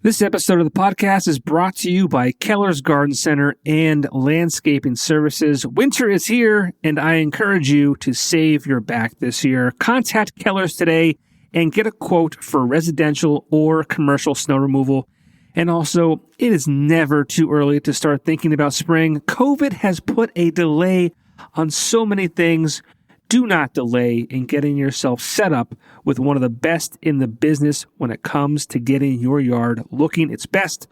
This episode of the podcast is brought to you by Keller's Garden Center and Landscaping Services. Winter is here, and I encourage you to save your back this year. Contact Keller's today and get a quote for residential or commercial snow removal. And also, it is never too early to start thinking about spring. COVID has put a delay on so many things. Do not delay in getting yourself set up with one of the best in the business when it comes to getting your yard looking its best.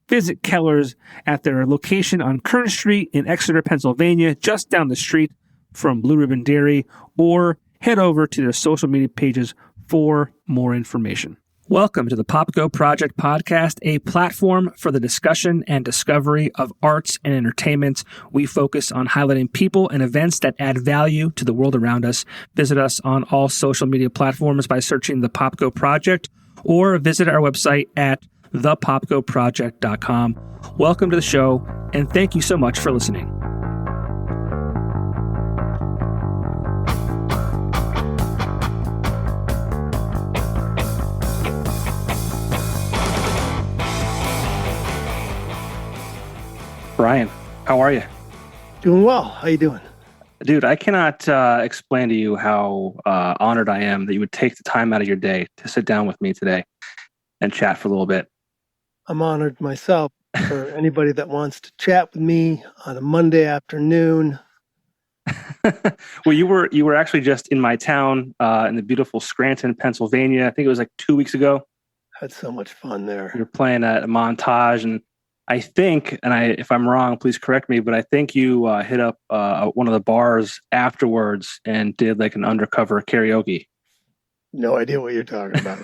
Visit Keller's at their location on Kern Street in Exeter, Pennsylvania, just down the street from Blue Ribbon Dairy, or head over to their social media pages for more information. Welcome to the Popko Project podcast, a platform for the discussion and discovery of arts and entertainment. We focus on highlighting people and events that add value to the world around us. Visit us on all social media platforms by searching the Popko Project, or visit our website at thepopkoproject.com. Welcome to the show, and thank you so much for listening. Brian, how are you? Doing well. How you doing? Dude, I cannot explain to you how honored I am that you would take the time out of your day to sit down with me today and chat for a little bit. I'm honored myself for anybody that wants to chat with me on a Monday afternoon. Well, you were actually just in my town in the beautiful Scranton, Pennsylvania. I think it was like 2 weeks ago. Had so much fun there. You're playing at a Montage, and I think, if I'm wrong, please correct me, but I think you hit up one of the bars afterwards and did like an undercover karaoke. No idea what you're talking about.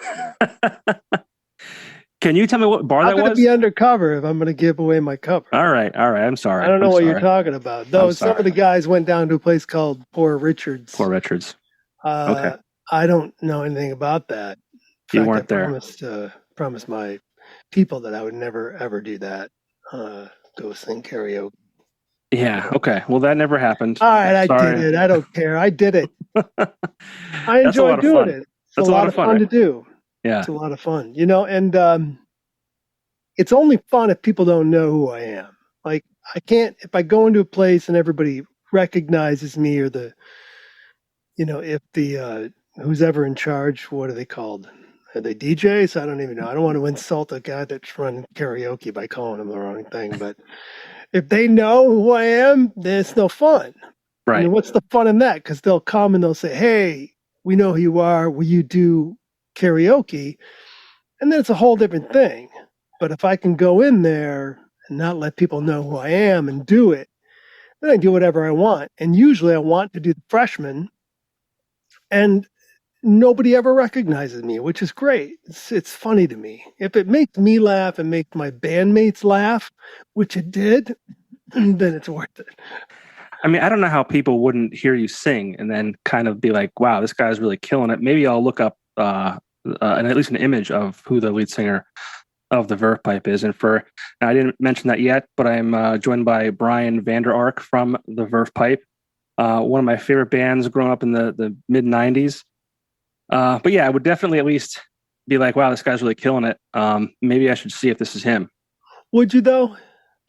Can you tell me what bar that was? I'm going to be undercover if I'm going to give away my cover. All right. I'm sorry. I don't know what you're talking about. Though some of the guys went down to a place called Poor Richard's. Poor Richard's. Okay. I don't know anything about that. You weren't there. I promised my people that I would never, ever do that. Go sing karaoke. Yeah. Okay. Well, that never happened. All right. I did it. I don't care. I did it. I enjoy doing it. It's a lot of fun to do. Yeah. It's a lot of fun, and it's only fun if people don't know who I am. Like, I can't, if I go into a place and everybody recognizes me, or if the, who's ever in charge, what are they called? Are they DJs? I don't even know. I don't want to insult a guy that's running karaoke by calling him the wrong thing. But if they know who I am, then it's no fun. Right. I mean, what's the fun in that? Because they'll come and they'll say, hey, we know who you are. Will you do karaoke? And then it's a whole different thing. But if I can go in there and not let people know who I am and do it, then I do whatever I want. And usually I want to do the Freshmen. And nobody ever recognizes me, which is great. It's funny to me. If it makes me laugh and makes my bandmates laugh, which it did, then it's worth it. I mean, I don't know how people wouldn't hear you sing and then kind of be like, wow, this guy's really killing it. Maybe I'll look up at least an image of who the lead singer of the Verve Pipe is. And I didn't mention that yet, but I'm joined by Brian Vander Ark from the Verve Pipe, one of my favorite bands growing up in the mid-90s. But yeah, I would definitely at least be like, wow, this guy's really killing it. Maybe I should see if this is him. Would you though?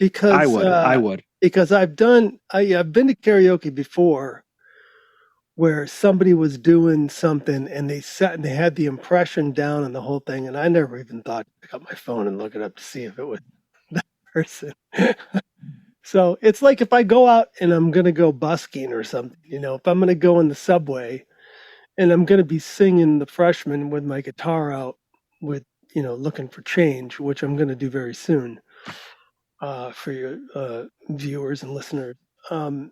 Because I would. Because I've been to karaoke before where somebody was doing something and they sat and they had the impression down and the whole thing. And I never even thought to pick up my phone and look it up to see if it was that person. So it's like if I go out and I'm going to go busking or something, if I'm going to go in the subway and I'm going to be singing the Freshmen with my guitar out with, looking for change, which I'm going to do very soon for your viewers and listeners. And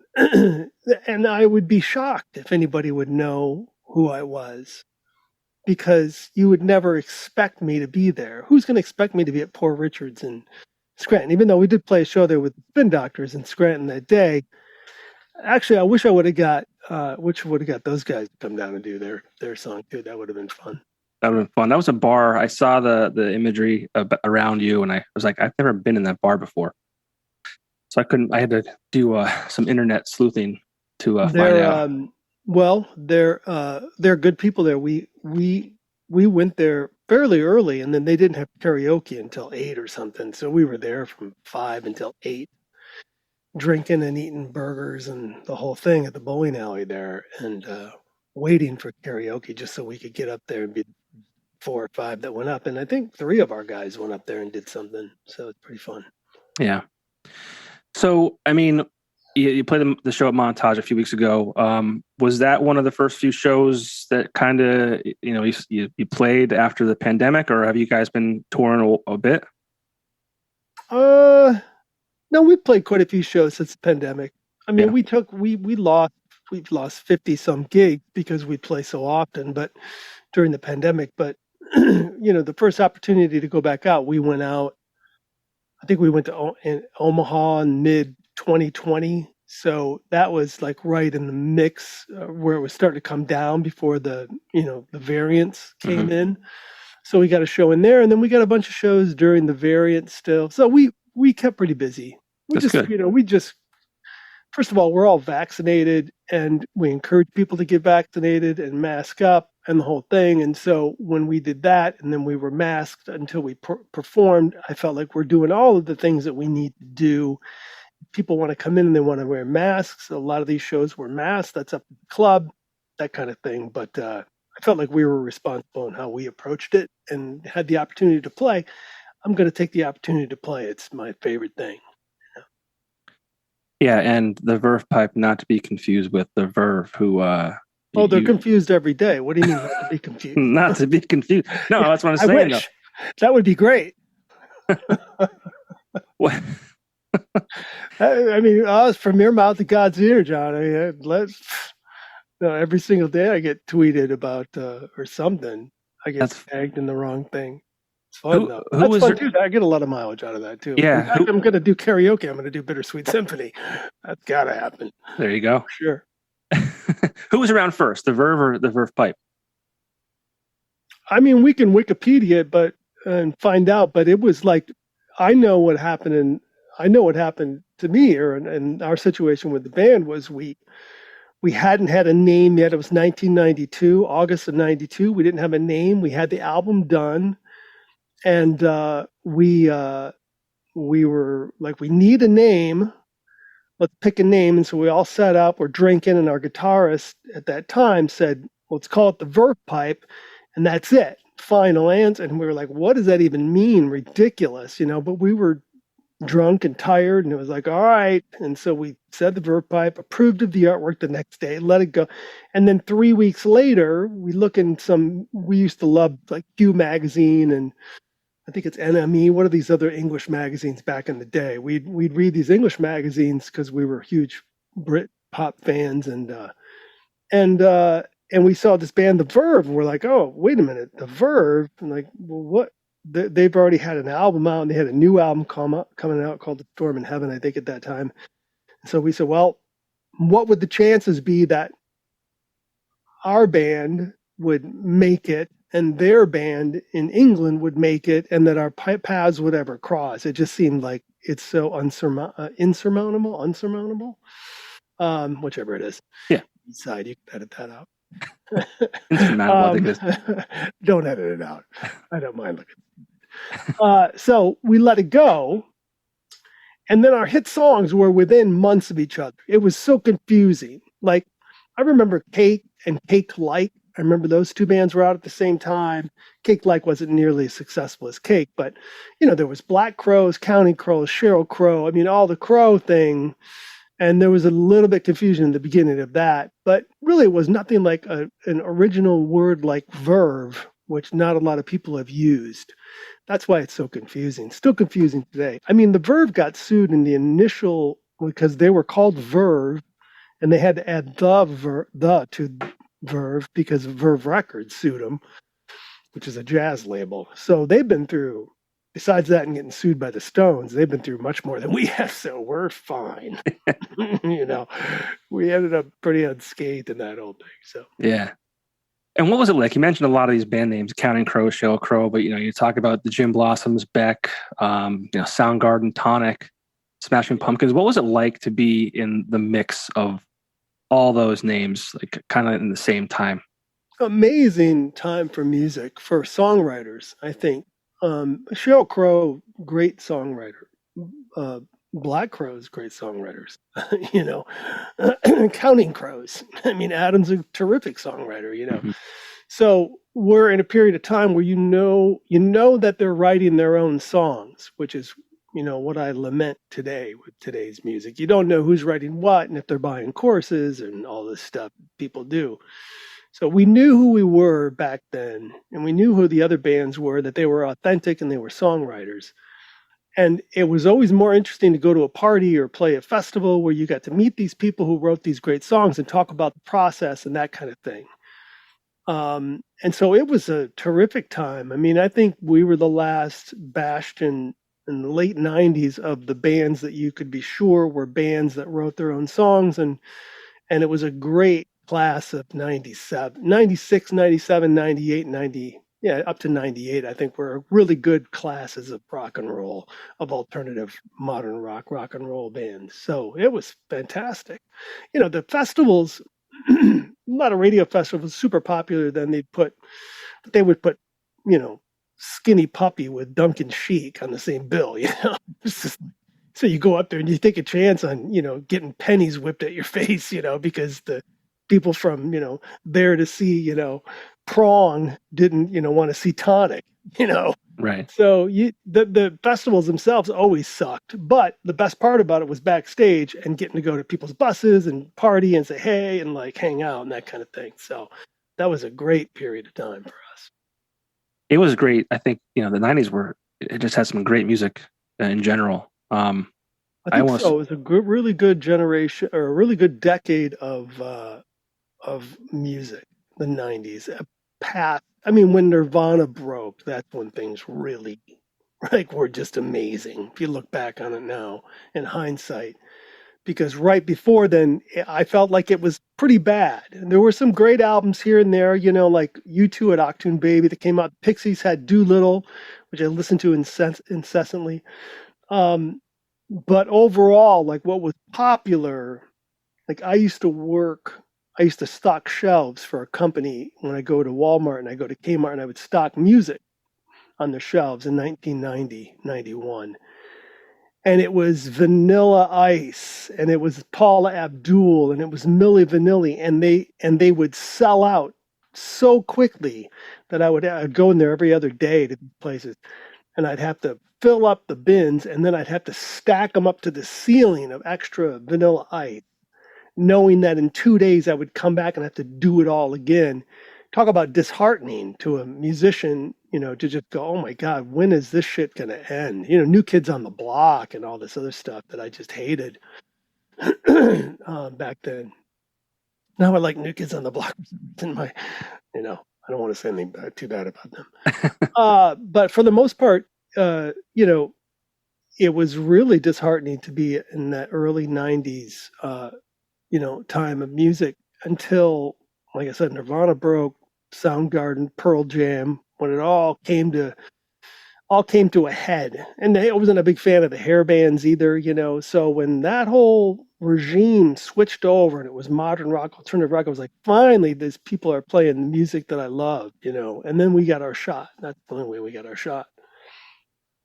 I would be shocked if anybody would know who I was, because you would never expect me to be there. Who's going to expect me to be at Poor Richard's in Scranton? Even though we did play a show there with the Spin Doctors in Scranton that day. Actually, I wish I would have got those guys to come down and do their song too. That would have been fun. That would have been fun. That was a bar. I saw the imagery around you, and I was like, I've never been in that bar before. So I had to do some internet sleuthing to find out. Well, they're good people there. We went there fairly early, and then they didn't have karaoke until 8 or something. So we were there from 5 until 8, drinking and eating burgers and the whole thing at the bowling alley there, and waiting for karaoke just so we could get up there and be 4 or 5 that went up. And I think 3 of our guys went up there and did something. So it's pretty fun. Yeah. So, I mean, you played the show at Montage a few weeks ago. Was that one of the first few shows that kind of, you played after the pandemic, or have you guys been touring a bit? No, we played quite a few shows since the pandemic. I mean, we've lost 50 some gigs because we play so often, but during the pandemic, but the first opportunity to go back out, we went out. I think we went to in Omaha in mid 2020. So that was like right in the mix where it was starting to come down before the variants came in. So we got a show in there, and then we got a bunch of shows during the variant still. So we kept pretty busy. That's good. First of all, we're all vaccinated, and we encourage people to get vaccinated and mask up and the whole thing. And so when we did that, and then we were masked until we performed, I felt like we're doing all of the things that we need to do. People want to come in and they want to wear masks. A lot of these shows were masked. That's up to the club, that kind of thing. But I felt like we were responsible in how we approached it and had the opportunity to play. I'm going to take the opportunity to play. It's my favorite thing. Yeah, and the Verve Pipe, not to be confused with the Verve, who... they're confused every day. What do you mean not to be confused? Not to be confused. No, that's what I'm saying. Wish. That would be great. What? I mean, from your mouth to God's ear, John. I mean, every single day I get tweeted about or something. I get tagged in the wrong thing. It's fun though. That's fun too. I get a lot of mileage out of that too. Yeah. In fact, I'm going to do karaoke. I'm going to do Bittersweet Symphony. That's got to happen. There you go. Sure. Who was around first, the Verve or the Verve Pipe? I mean, we can Wikipedia and find out, but it was like, I know what happened to me, and our situation with the band was we hadn't had a name yet. It was 1992, August of 92. We didn't have a name. We had the album done, and we were like, we need a name. Let's pick a name. And so we all sat up, we're drinking, and our guitarist at that time said, let's call it the Verve Pipe, and that's it. Final answer. And we were like, what does that even mean? Ridiculous, but we were drunk and tired, and it was like, all right. And so we said the Verve Pipe, approved of the artwork the next day, let it go. And then 3 weeks later, we used to love like Q Magazine, and I think it's NME. What are these other English magazines back in the day? We'd read these English magazines because we were huge Brit pop fans, and we saw this band, The Verve, and we're like, oh, wait a minute, The Verve? And like, well, what? They've already had an album out, and they had a new album coming out called The Storm in Heaven, I think, at that time. So we said, well, what would the chances be that our band would make it and their band in England would make it, and that our paths would ever cross? It just seemed like it's so insurmountable, whichever it is. Yeah. Decide, you can edit that out. Don't edit it out. I don't mind looking. So we let it go, and then our hit songs were within months of each other. It was so confusing. Like, I remember Cake and Cake Like. I remember those two bands were out at the same time. Cake Like wasn't nearly as successful as Cake, but there was Black Crows, Counting Crows, Sheryl Crow. I mean, all the Crow thing. And there was a little bit confusion in the beginning of that, but really it was nothing like an original word like Verve, which not a lot of people have used. That's why it's so confusing. Still confusing today. I mean, the Verve got sued in the initial, because they were called Verve, and they had to add the to Verve because Verve Records sued them, which is a jazz label. So they've been through, besides that and getting sued by the Stones, they've been through much more than we have, so we're fine. We ended up pretty unscathed in that whole thing. So yeah. And what was it like? You mentioned a lot of these band names, Counting Crow, Sheryl Crow, but you talk about the Gin Blossoms, Beck, Soundgarden, Tonic, Smashing Pumpkins. What was it like to be in the mix of all those names, like kind of in the same time? amazing time for music for songwriters, I think. Sheryl Crow, great songwriter. Uh, Black Crowes, great songwriters. you know, Counting Crows. I mean, Adam's a terrific songwriter. Hmm. So we're in a period of time where you know that they're writing their own songs, which is what I lament today with today's music. You don't know who's writing what and if they're buying courses and all this stuff people do. So we knew who we were back then, and we knew who the other bands were, that they were authentic and they were songwriters. And it was always more interesting to go to a party or play a festival where you got to meet these people who wrote these great songs and talk about the process and that kind of thing. And so it was a terrific time. I mean, I think we were the last bastion in the late 90s of the bands that you could be sure were bands that wrote their own songs. And it was a great class of 97, 96, 97, 98, 90. Yeah, up to 98, I think were really good classes of rock and roll, of alternative modern rock and roll bands. So it was fantastic. The festivals, a lot of radio festivals, super popular. Then they would put, you know, Skinny Puppy with Duncan Sheik on the same bill. It's just, so you go up there and you take a chance on, getting pennies whipped at your face, because the people from, there to see, Prong didn't, want to see Tonic, you know. Right. So the festivals themselves always sucked, but the best part about it was backstage and getting to go to people's buses and party and say hey and like hang out and that kind of thing. So that was a great period of time for us. It was great. I think, the 90s it just had some great music in general. I I think almost, so. It was a really good generation or a really good decade of music. The '90s, path. I mean, when Nirvana broke, that's when things really like were just amazing. If you look back on it now in hindsight, because right before then, I felt like it was pretty bad. And there were some great albums here and there, like U2 had Octoon Baby that came out. Pixies had Doolittle, which I listened to incessantly. Um, but overall, like what was popular, like I used to stock shelves for a company when I go to Walmart and I go to Kmart and I would stock music on the shelves in 1990, 91. And it was Vanilla Ice and it was Paula Abdul and it was Milli Vanilli and they would sell out so quickly that I'd go in there every other day to these places and I'd have to fill up the bins and then I'd have to stack them up to the ceiling of extra Vanilla Ice, knowing that in 2 days I would come back and have to do it all again. Talk about disheartening to a musician, to just go, oh my God, when is this shit going to end? New Kids on the Block and all this other stuff that I just hated back then. Now I like New Kids on the Block in my, I don't want to say anything too bad about them. But for the most part, it was really disheartening to be in that early 90s, time of music until, like I said, Nirvana broke, Soundgarden, Pearl Jam, when it all came to a head. And I wasn't a big fan of the hair bands either, So when that whole regime switched over and it was modern rock, alternative rock, I was like, finally, these people are playing the music that I love, And then we got our shot. That's the only way we got our shot.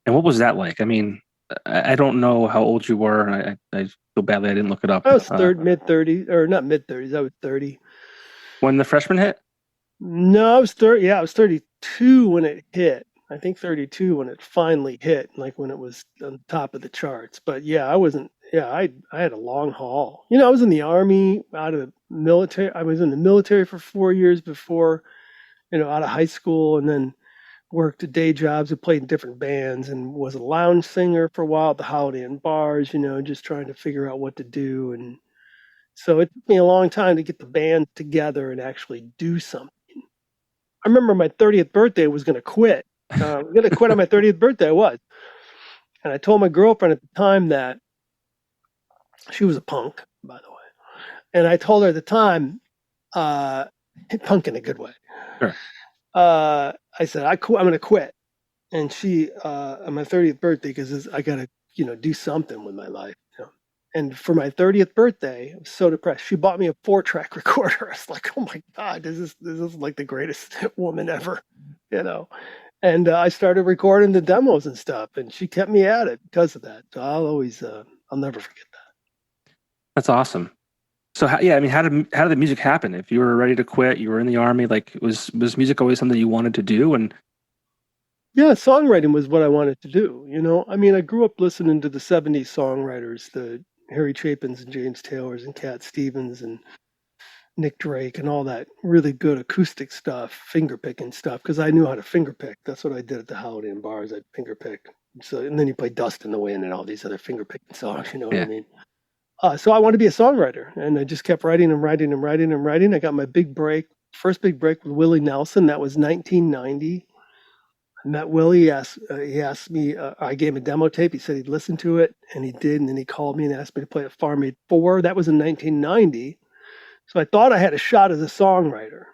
and what was that like? I mean, I don't know how old you were, and I feel badly I didn't look it up. I was mid 30s, or not mid 30s. I was 30. When the Freshman hit? No, I was 30. Yeah, I was 32 when it hit. I think 32 when it finally hit, like when it was on top of the charts. But yeah, I wasn't. Yeah, I had a long haul. I was in the army, out of the military. I was in the military for 4 years before, out of high school, and then worked day jobs and played in different bands and was a lounge singer for a while at the Holiday Inn bars. Just trying to figure out what to do, and so it took me a long time to get the band together and actually do something. I remember my 30th birthday was going to quit. I'm going to quit on my 30th birthday. I was. And I told my girlfriend at the time that she was a punk, by the way. And I told her at the time, punk in a good way. Sure. I said, I'm going to quit. And she, on my 30th birthday, because I got to, do something with my life. And for my 30th birthday, I was so depressed. She bought me a 4-track recorder. I was like, oh my God, this is like the greatest woman ever, you know. And I started recording the demos and stuff, and she kept me at it because of that. So I'll never forget That's awesome. So yeah, I mean, how did the music happen? If you were ready to quit, you were in the army, like was music always something you wanted to do? And that. Yeah, songwriting was what I wanted to do. I mean, I grew up listening to the '70s songwriters, the Harry Chapins and James Taylors and Cat Stevens and Nick Drake and all that really good acoustic stuff, finger picking stuff, because I knew how to finger pick. That's what I did at the Holiday Inn bars. I'd finger pick. So, and then you play Dust in the Wind and all these other finger picking songs. You know what I yeah, mean? So I wanted to be a songwriter, and I just kept writing and writing and writing and writing. I got my big break, first big break with Willie Nelson. That was 1990. I met Willie. He asked me. I gave him a demo tape. He said he'd listen to it, and he did. And then he called me and asked me to play at Farm Aid 4. That was in 1990. So I thought I had a shot as a songwriter.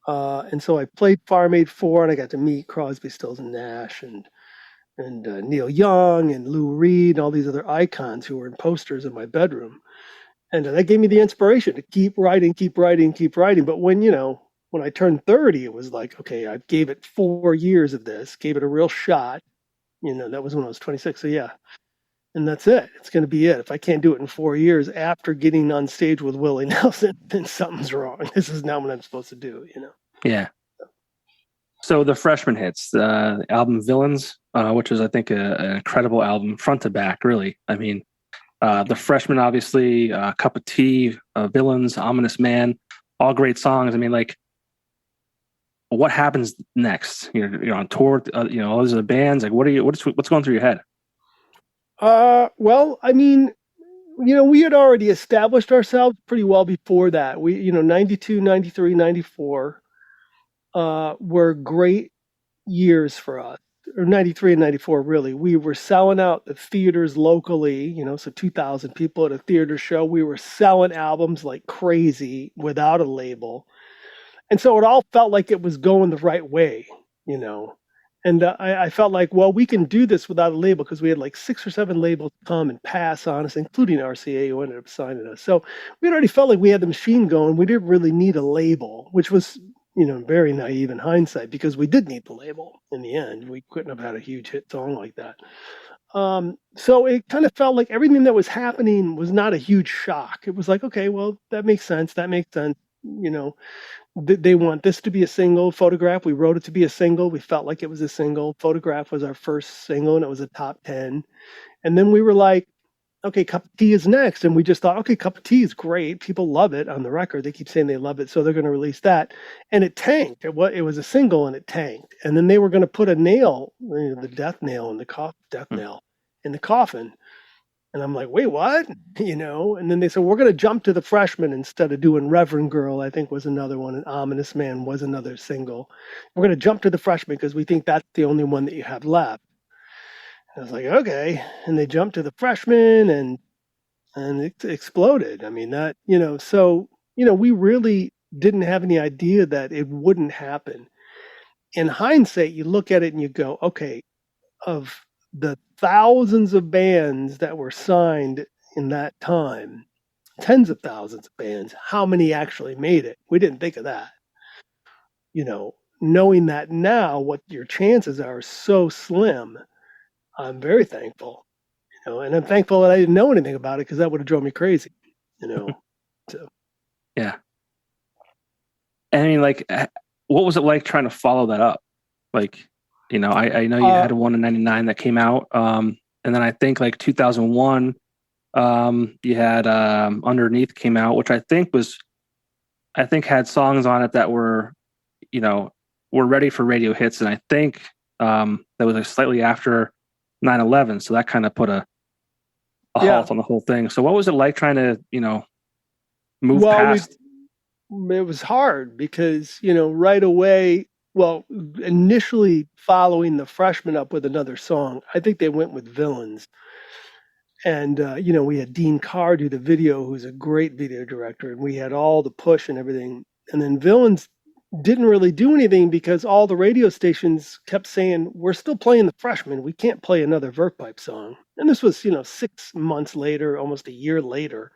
And so I played Farm Aid 4, and I got to meet Crosby, Stills, and Nash, and Neil Young, and Lou Reed, and all these other icons who were in posters in my bedroom. And that gave me the inspiration to keep writing, keep writing, keep writing. But when I turned 30, it was like, okay, I gave it 4 years of this, gave it a real shot. That was when I was 26. So yeah, and that's it. It's going to be it. If I can't do it in 4 years after getting on stage with Willie Nelson, then something's wrong. This is not what I'm supposed to do. yeah. So the Freshman hits, the album Villains, which was I think an incredible album, front to back, really. I mean, the Freshman, obviously, Cup of Tea, Villains, Ominous Man, all great songs. I mean, like, what happens next? You're on tour, all these other bands. Like, what's going through your head? Well, I mean, we had already established ourselves pretty well before that. 92, 93, 94 were great years for us. Or 93 and 94, really. We were selling out the theaters locally, so 2,000 people at a theater show. We were selling albums like crazy without a label. And so it all felt like it was going the right way, you know. And I felt like, well, we can do this without a label because we had like 6 or 7 labels come and pass on us, including RCA, who ended up signing us. So we already felt like we had the machine going. We didn't really need a label, which was, very naive in hindsight because we did need the label in the end. We couldn't have had a huge hit song like that. So it kind of felt like everything that was happening was not a huge shock. It was like, okay, well, that makes sense. That makes sense. They want this to be a single. Photograph, we wrote it to be a single. We felt like it was a single. Photograph was our first single, and it was a top 10. And then we were like, okay, Cup of Tea is next. And we just thought, okay, Cup of Tea is great. People love it on the record. They keep saying they love it, so they're going to release that. And it tanked. It was a single, and it tanked. And then they were going to put a nail, the death nail in the nail in the coffin. And I'm like, wait, what? And then they said, we're going to jump to the Freshmen instead of doing Reverend Girl, I think was another one. And Ominous Man was another single. We're going to jump to the Freshmen because we think that's the only one that you have left. And I was like, okay. And they jumped to the Freshmen and it exploded. I mean, we really didn't have any idea that it wouldn't happen. In hindsight, you look at it and you go, okay, of the thousands of bands that were signed in that time, tens of thousands of bands, how many actually made it? We didn't think of that. Knowing that now, what your chances are so slim, I'm very thankful. And I'm thankful that I didn't know anything about it because that would have drove me crazy. So Yeah. And I mean, like, what was it like trying to follow that up? Like, I know you had one in 99 that came out. And then I think like 2001, you had Underneath came out, which I think had songs on it that were ready for radio hits. And I think that was like slightly after 9/11. So that kind of put a halt on the whole thing. So what was it like trying to, move past? It was hard because, right away, initially following the Freshmen up with another song, I think they went with Villains. And, we had Dean Carr do the video, who's a great video director, and we had all the push and everything. And then Villains didn't really do anything because all the radio stations kept saying, we're still playing the Freshmen. We can't play another Verve Pipe song. And this was, 6 months later, almost a year later.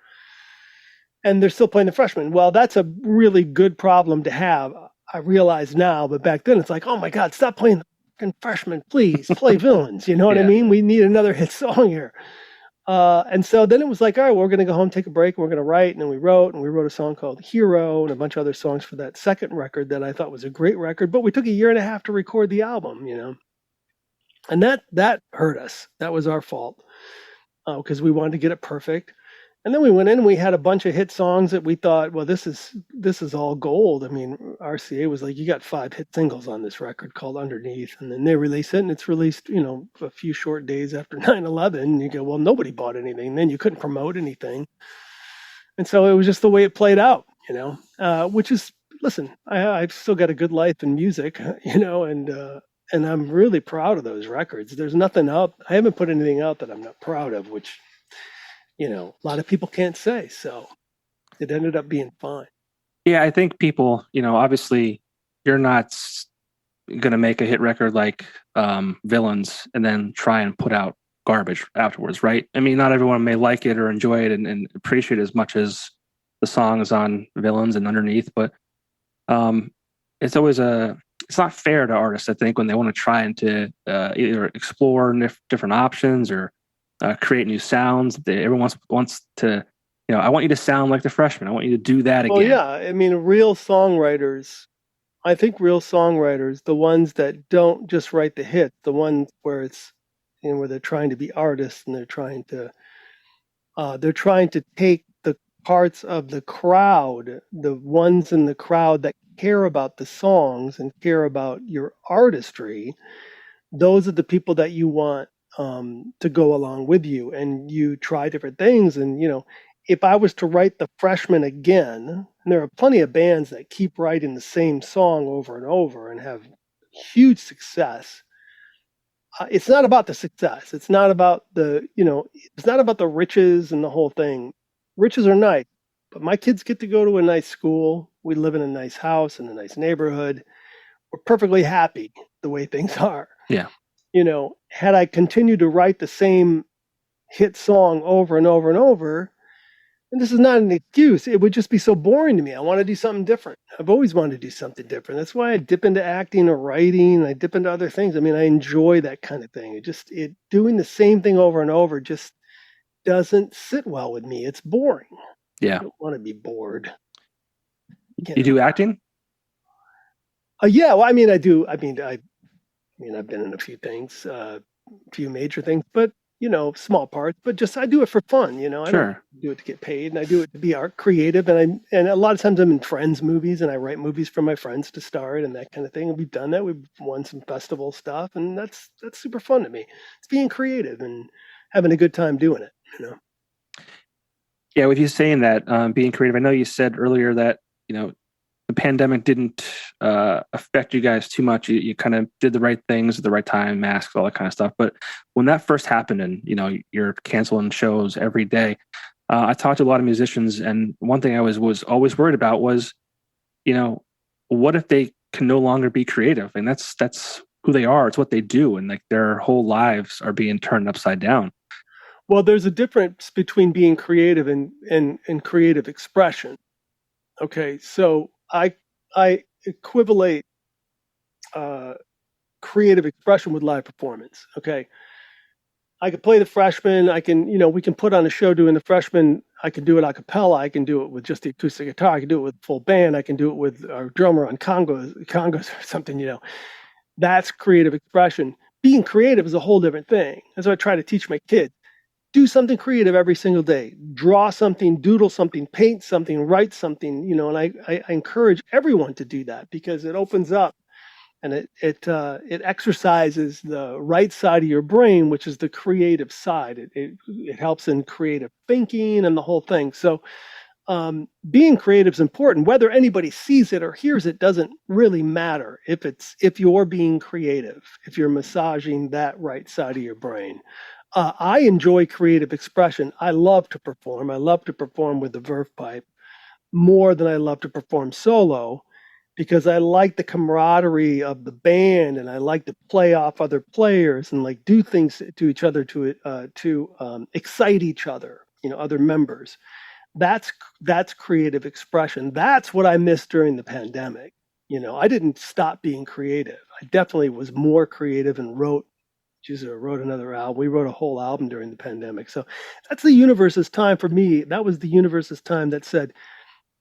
And they're still playing the Freshmen. Well, that's a really good problem to have. I realize now, but back then it's like, oh my God, stop playing the fucking Freshmen, please. Play Villains. You know what I mean? We need another hit song here. And so then it was like, all right, we're going to go home, take a break, and we're going to write. And then we wrote a song called Hero and a bunch of other songs for that second record that I thought was a great record. But we took a year and a half to record the album, and that hurt us. That was our fault because we wanted to get it perfect. And then we went in and we had a bunch of hit songs that we thought, well, this is all gold. I mean, RCA was like, you got 5 hit singles on this record called Underneath. And then they release it and it's released, a few short days after 9/11. And you go, well, nobody bought anything. Then you couldn't promote anything. And so it was just the way it played out, which is, listen, I've still got a good life in music, and I'm really proud of those records. There's nothing out. I haven't put anything out that I'm not proud of, which, a lot of people can't say. So it ended up being fine. Yeah, I think people, obviously you're not going to make a hit record like Villains and then try and put out garbage afterwards, right? I mean, not everyone may like it or enjoy it and appreciate it as much as the songs on Villains and Underneath, but it's always it's not fair to artists, I think, when they want to try and to either explore different options or create new sounds. Everyone wants to, I want you to sound like the Freshmen. I want you to do that again. Well, yeah. I mean, I think real songwriters, the ones that don't just write the hit, the ones where it's, where they're trying to be artists and they're trying to take the parts of the crowd, the ones in the crowd that care about the songs and care about your artistry. Those are the people that you want to go along with you, and you try different things. And if I was to write the Freshmen again, and there are plenty of bands that keep writing the same song over and over and have huge success. It's not about the success. It's not about it's not about the riches and the whole thing. Riches are nice, but my kids get to go to a nice school. We live in a nice house in a nice neighborhood. We're perfectly happy the way things are. Yeah. Had I continued to write the same hit song over and over and over, and this is not an excuse, it would just be so boring to me. I want to do something different. I've always wanted to do something different. That's why I dip into acting or writing. I dip into other things. I mean, I enjoy that kind of thing. Doing the same thing over and over just doesn't sit well with me. It's boring. Yeah. I don't want to be bored. You do acting? Yeah. Well, I mean, I do. I mean, I've been in a few things, a few major things, but small parts. But just I do it for fun. I don't do it to get paid, and I do it to be art creative. And a lot of times I'm in friends' movies, and I write movies for my friends to star in and that kind of thing. And we've done that. We've won some festival stuff, and that's super fun to me. It's being creative and having a good time doing it. Yeah, with you saying that, being creative, I know you said earlier that the pandemic didn't affect you guys too much. You kind of did the right things at the right time, masks, all that kind of stuff. But when that first happened and, you're canceling shows every day, I talked to a lot of musicians, and one thing I was always worried about was, what if they can no longer be creative? And that's who they are. It's what they do. And like their whole lives are being turned upside down. Well, there's a difference between being creative and creative expression. Okay, so I equivalate creative expression with live performance. Okay, I could play the Freshmen. I can, we can put on a show doing the Freshmen. I can do it a cappella. I can do it with just the acoustic guitar. I can do it with full band. I can do it with our drummer on congas or something. That's creative expression. Being creative is a whole different thing. That's what I try to teach my kids. Do something creative every single day. Draw something, doodle something, paint something, write something, and I encourage everyone to do that because it opens up and it exercises the right side of your brain, which is the creative side. It helps in creative thinking and the whole thing. So being creative is important. Whether anybody sees it or hears it doesn't really matter if you're being creative, if you're massaging that right side of your brain. I enjoy creative expression. I love to perform. I love to perform with the Verve Pipe more than I love to perform solo. because I like the camaraderie of the band, and I like to play off other players and like do things to each other to excite each other, other members. That's creative expression. That's what I missed during the pandemic. I didn't stop being creative. I definitely was more creative and wrote another album. We wrote a whole album during the pandemic. So that's the universe's time for me. That was the universe's time that said,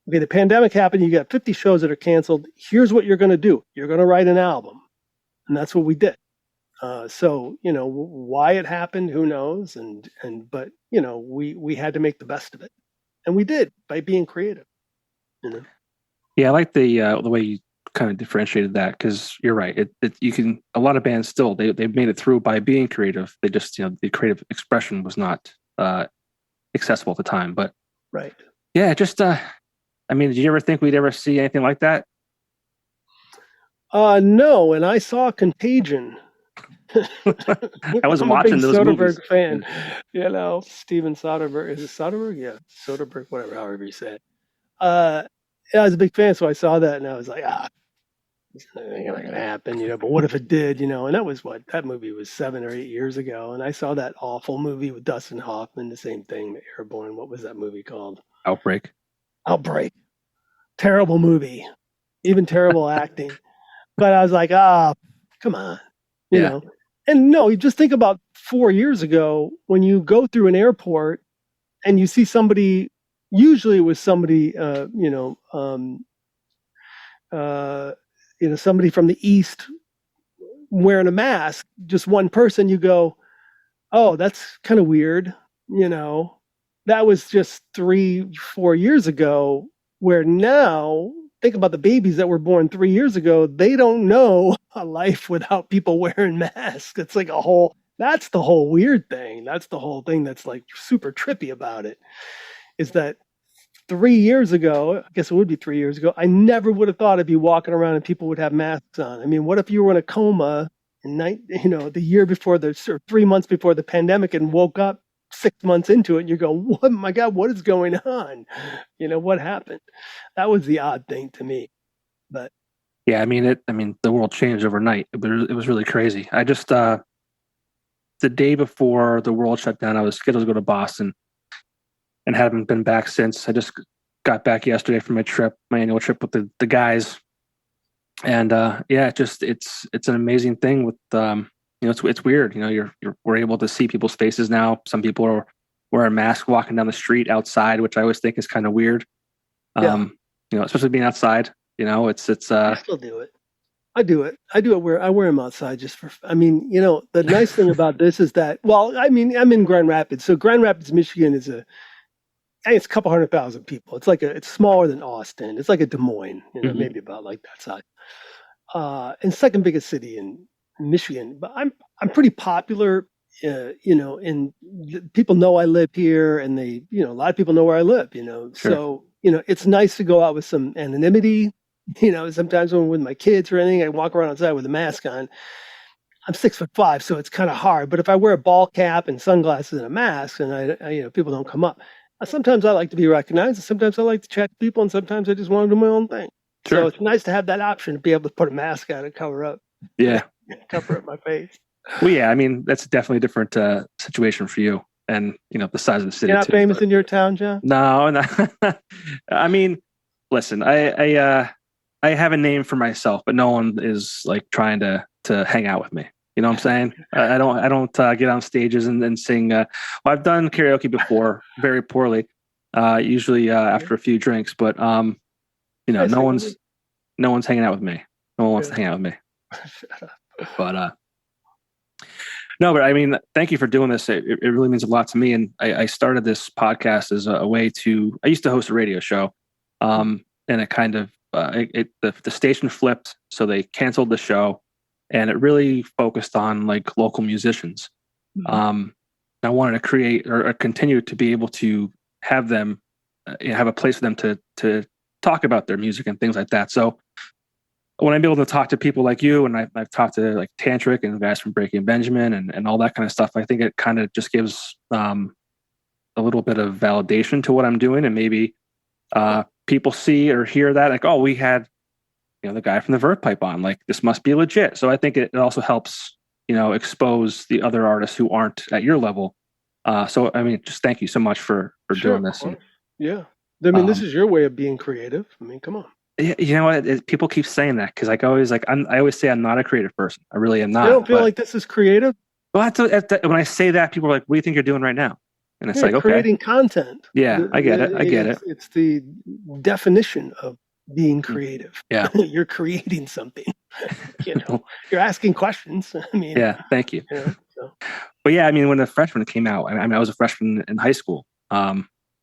okay, the pandemic happened. You got 50 shows that are canceled. Here's what you're going to do. You're going to write an album. And that's what we did. So, why it happened, who knows? But, we had to make the best of it. And we did by being creative. Yeah, I like the way you kind of differentiated that, because you're right. You can, a lot of bands still, they've made it through by being creative. They just, the creative expression was not accessible at the time. But right. Yeah, just did you ever think we'd ever see anything like that? No, and I saw Contagion. I was watching those Soderbergh movies. Fan, Steven Soderbergh. Is it Soderbergh? Yeah, Soderbergh, whatever, however you say it. I was a big fan, so I saw that, and I was like, it's not going to happen, But what if it did, And that was that movie was 7 or 8 years ago, and I saw that awful movie with Dustin Hoffman, the same thing, Airborne. What was that movie called? Outbreak. Terrible movie, even terrible acting. But I was like, come on, you know. And no, you just think about 4 years ago when you go through an airport and you see somebody. Usually, it was somebody, somebody from the East wearing a mask. Just one person. You go, oh, that's kind of weird, That was just 3-4 years ago. Where now, think about the babies that were born 3 years ago. They don't know a life without people wearing masks. It's like that's the whole weird thing. That's the whole thing that's like super trippy about it, is that 3 years ago, I guess it would be 3 years ago, I never would have thought I'd be walking around and people would have masks on. I mean, what if you were in a coma the year before or 3 months before the pandemic and woke up 6 months into it and you go, oh my God, what is going on? What happened? That was the odd thing to me. But yeah, the world changed overnight. It was really crazy. I just the day before the world shut down, I was scheduled to go to Boston and haven't been back since. I just got back yesterday from my annual trip with the guys. And it's an amazing thing with it's weird. We're able to see people's faces now. Some people are wearing masks walking down the street outside, which I always think is kind of weird. Especially being outside. It's. I still do it. I do it. I wear them outside just for. The nice thing about this is that. Well, I'm in Grand Rapids, so Grand Rapids, Michigan is it's a couple 100,000 people. It's smaller than Austin. It's like a Des Moines, maybe about like that size. And second biggest city in Michigan, but I'm pretty popular, and people know I live here, and they, a lot of people know where I live, Sure. So, it's nice to go out with some anonymity, sometimes when I'm with my kids or anything, I walk around outside with a mask on. I'm 6'5", so it's kind of hard, but if I wear a ball cap and sunglasses and a mask and I people don't come up, sometimes I like to be recognized, and sometimes I like to chat to people, and sometimes I just want to do my own thing. Sure. So it's nice to have that option to be able to put a mask on and cover up. Yeah. Cover up my face. Well, yeah, that's definitely a different situation for you, and the size of the city. You're not famous in your town, John? No. Listen, I have a name for myself, but no one is like trying to hang out with me. You know what I'm saying? I don't get on stages and sing. I've done karaoke before, very poorly, usually after a few drinks, but no one's hanging out with me. No one wants to hang out with me. But no, but thank you for doing this. It really means a lot to me. And I started this podcast as a way to. I used to host a radio show, and it kind of the station flipped, so they canceled the show, and it really focused on like local musicians. Mm-hmm. I wanted to create or continue to be able to have them have a place for them to talk about their music and things like that. So when I'm able to talk to people like you, and I've talked to like Tantric and guys from Breaking Benjamin and all that kind of stuff, I think it kind of just gives a little bit of validation to what I'm doing, and maybe people see or hear that like, oh, we had the guy from the Verve Pipe on. Like, this must be legit. So I think it also helps, expose the other artists who aren't at your level. So I mean, just thank you so much for doing this. And, yeah. I mean, this is your way of being creative. I mean, come on. You know what? People keep saying that because I always say I'm not a creative person. I really am not. You don't feel like this is creative? Well, when I say that, people are like, "What do you think you're doing right now?" And it's like, okay, creating content. Yeah, I get it. It's the definition of being creative. Yeah, you're creating something. You're asking questions. I mean, yeah, thank you. But yeah, I mean, when the Freshmen came out, I was a freshman in high school.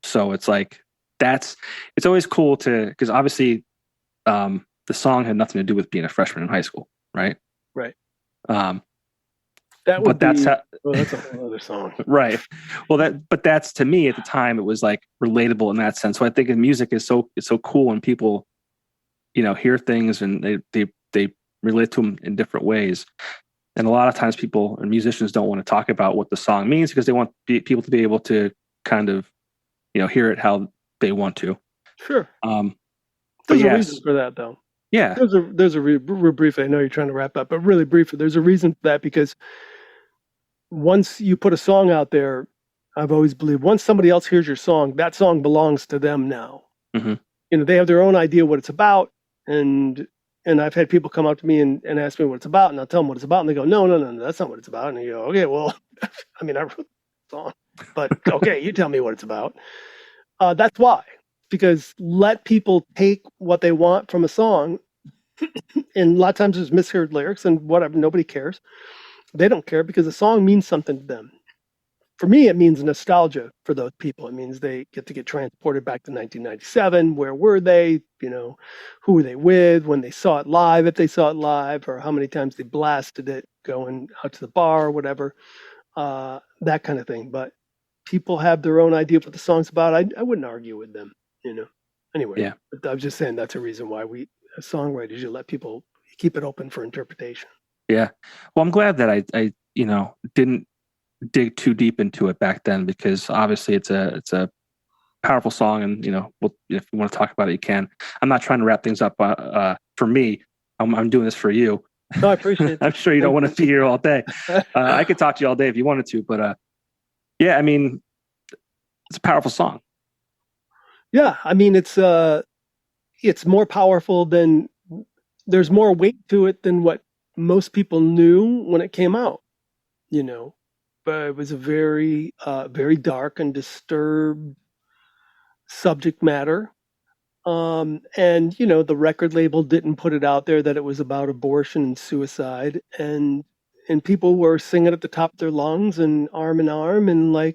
So it's like it's always cool because obviously the song had nothing to do with being a freshman in high school, right? Right. That's a whole other song. Right. Well, that's to me at the time, it was like relatable in that sense. So I think music is so cool when people, hear things and they relate to them in different ways. And a lot of times people and musicians don't want to talk about what the song means because they want people to be able to kind of, hear it how they want to. Sure. There's a reason for that, though. Yeah. There's a real briefly. I know you're trying to wrap up, but really briefly, there's a reason for that because once you put a song out there, I've always believed once somebody else hears your song, that song belongs to them now. Mm-hmm. They have their own idea what it's about, and I've had people come up to me and ask me what it's about, and I'll tell them what it's about, and they go, no, that's not what it's about. And you go, okay, well, I mean, I wrote the song, but okay, you tell me what it's about. That's why, because let people take what they want from a song, and a lot of times there's misheard lyrics and whatever, nobody cares. They don't care because the song means something to them. For me, it means nostalgia for those people. It means they get to get transported back to 1997. Where were they? Who were they with when they saw it live, if they saw it live, or how many times they blasted it going out to the bar or whatever, that kind of thing. But people have their own idea of what the song's about. I wouldn't argue with them, Anyway, yeah. But I was just saying that's a reason why we, as songwriters, you let people keep it open for interpretation. Yeah. Well, I'm glad that I didn't dig too deep into it back then because obviously it's a powerful song and if you want to talk about it you can. I'm not trying to wrap things up for me. I'm doing this for you. No, I appreciate it. I'm sure you don't want to be here all day. I could talk to you all day if you wanted to, but yeah, I mean it's a powerful song. Yeah, I mean it's more powerful than there's more weight to it than what most people knew when it came out, but it was a very, very dark and disturbed subject matter. And, the record label didn't put it out there that it was about abortion and suicide. And people were singing at the top of their lungs and arm in arm and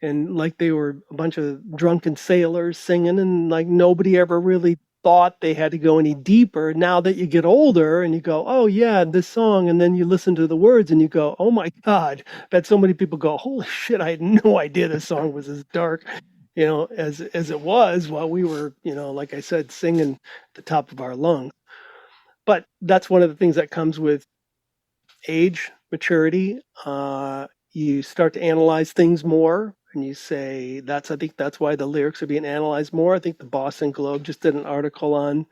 and like they were a bunch of drunken sailors singing and like nobody ever really thought they had to go any deeper. Now that you get older and you go, oh yeah, this song, and then you listen to the words and you go, oh my God, bet so many people go, holy shit, I had no idea this song was as dark, as it was while we were, like I said, singing at the top of our lungs. But that's one of the things that comes with age, maturity. You start to analyze things more. And you say I think that's why the lyrics are being analyzed more. I think the Boston Globe just did an article on,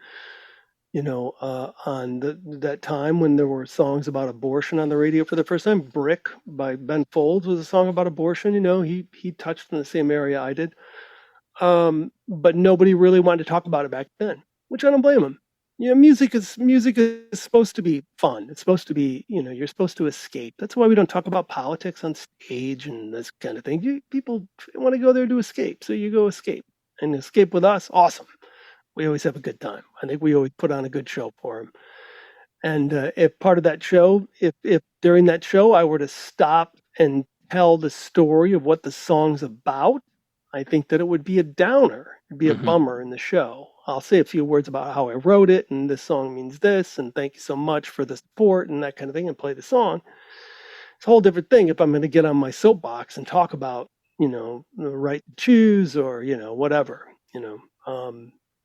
on that time when there were songs about abortion on the radio for the first time. Brick by Ben Folds was a song about abortion. He touched in the same area I did. But nobody really wanted to talk about it back then, which I don't blame them. Music is supposed to be fun. It's supposed to be, you're supposed to escape. That's why we don't talk about politics on stage and this kind of thing. People want to go there to escape, so you go escape and escape with us. Awesome. We always have a good time. I think we always put on a good show for them. And if part of that show, if during that show I were to stop and tell the story of what the song's about, I think that it would be a downer. It'd be a bummer in the show. I'll say a few words about how I wrote it, and this song means this, and thank you so much for the support, and that kind of thing, and play the song. It's a whole different thing if I'm going to get on my soapbox and talk about, the right to choose or, whatever,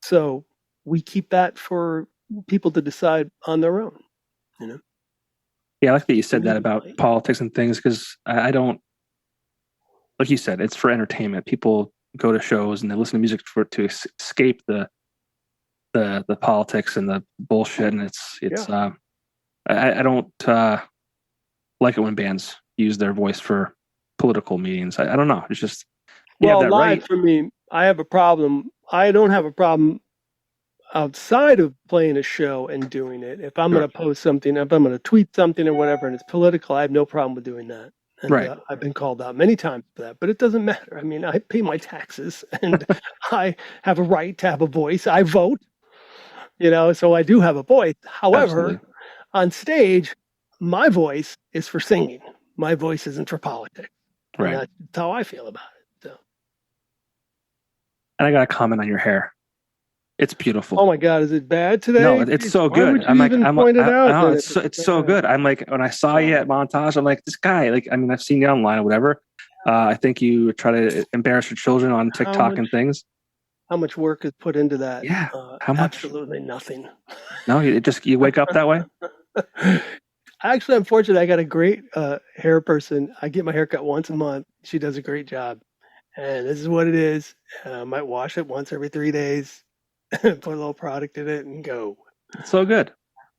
So we keep that for people to decide on their own, Yeah, I like that you said that about politics and things, because I don't, like you said, it's for entertainment. People go to shows and they listen to music to escape the the politics and the bullshit, and it's I don't like it when bands use their voice for political meetings. I don't know. It's just Well, that live right. for me, I have a problem. I don't have a problem outside of playing a show and doing it. If I'm Sure. going to post something, if I'm going to tweet something or whatever, and it's political, I have no problem with doing that. And Right. I've been called out many times for that, but it doesn't matter. I mean, I pay my taxes and I have a right to have a voice. I vote, so I do have a voice. However, Absolutely. on stage, my voice is for singing. My voice isn't for politics. Right. And that's how I feel about it. So. And I got a comment on your hair. It's beautiful. Oh my God, is it bad today? No, it's so Why good. would you even point it out? No, it's so good. I'm like, when I saw you at Montage, I'm like, this guy. Like, I mean, I've seen you online or whatever. I think you try to embarrass your children on TikTok and things. How much work is put into that? Yeah. How much? Absolutely nothing. No, you wake up that way. Actually, I'm fortunate. I got a great hair person. I get my hair cut once a month. She does a great job. And this is what it is. I might wash it once every 3 days, put a little product in it, and go. It's so good.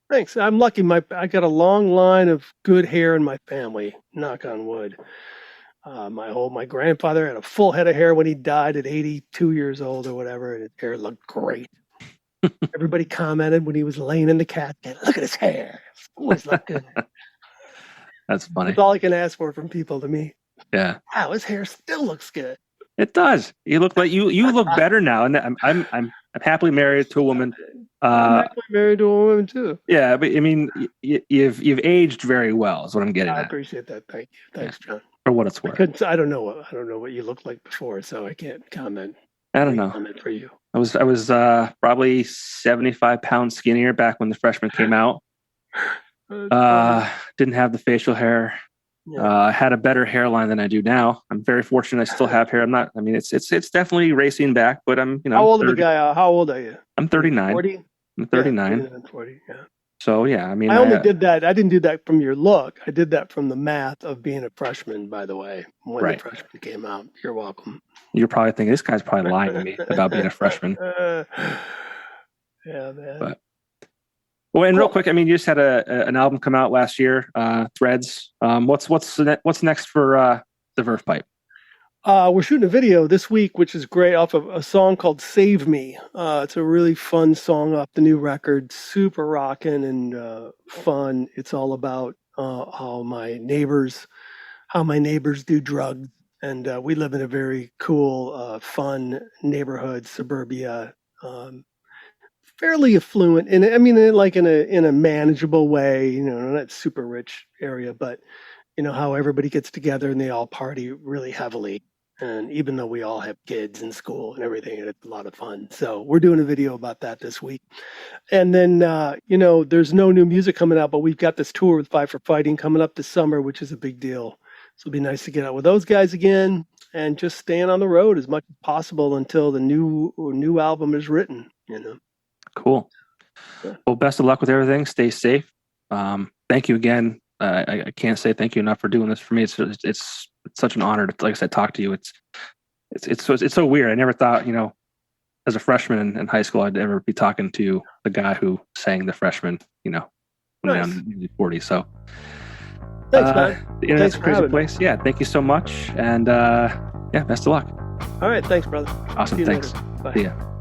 Thanks. I'm lucky. I got a long line of good hair in my family. Knock on wood. My grandfather had a full head of hair when he died at 82 years old or whatever, and his hair looked great. Everybody commented when he was laying in the casket, look at his hair. It's always looked good. That's funny. That's all I can ask for from people to me. Yeah. Wow, his hair still looks good. It does. You look like you look better now, and I'm happily married to a woman. I'm happily married to a woman too. Yeah, but I mean, you've aged very well. Is what I'm getting at. I appreciate that. Thank you. Thanks, John. For what it's worth. I don't know what you looked like before, so I can't comment. I don't know. Comment for you. I was probably 75 pounds skinnier back when the Freshmen came out. Didn't have the facial hair. Yeah. Had a better hairline than I do now. I'm very fortunate. I still have hair. It's definitely racing back, but I'm How old are you? I'm 39. 40? I'm 39. Yeah, 40. Yeah. So yeah, I mean, I only did that. I didn't do that from your look. I did that from the math of being a freshman. By the way, when the freshman came out, you're welcome. You're probably thinking this guy's probably lying to me about being a freshman. Yeah, man. But real quick, I mean, you just had an album come out last year, Threads. What's next for the Verve Pipe? We're shooting a video this week, which is great, off of a song called "Save Me." It's a really fun song off the new record, super rocking and fun. It's all about how my neighbors do drugs, and we live in a very cool, fun neighborhood, suburbia. Fairly affluent, and I mean, in a manageable way. Not super rich area, but how everybody gets together and they all party really heavily. And even though we all have kids in school and everything, and it's a lot of fun. So we're doing a video about that this week. And then, there's no new music coming out, but we've got this tour with Five for Fighting coming up this summer, which is a big deal. So it'll be nice to get out with those guys again and just staying on the road as much as possible until the new album is written. Cool. Yeah. Well, best of luck with everything. Stay safe. Thank you again. I can't say thank you enough for doing this for me. It's such an honor to, like I said, talk to you. It's so weird. I never thought, as a freshman in high school, I'd ever be talking to the guy who sang the Freshman, when I'm 40. So thanks, man. The internet's a crazy place. Yeah. Thank you so much. And best of luck. All right. Thanks, brother. Awesome. Thanks. Bye. See ya.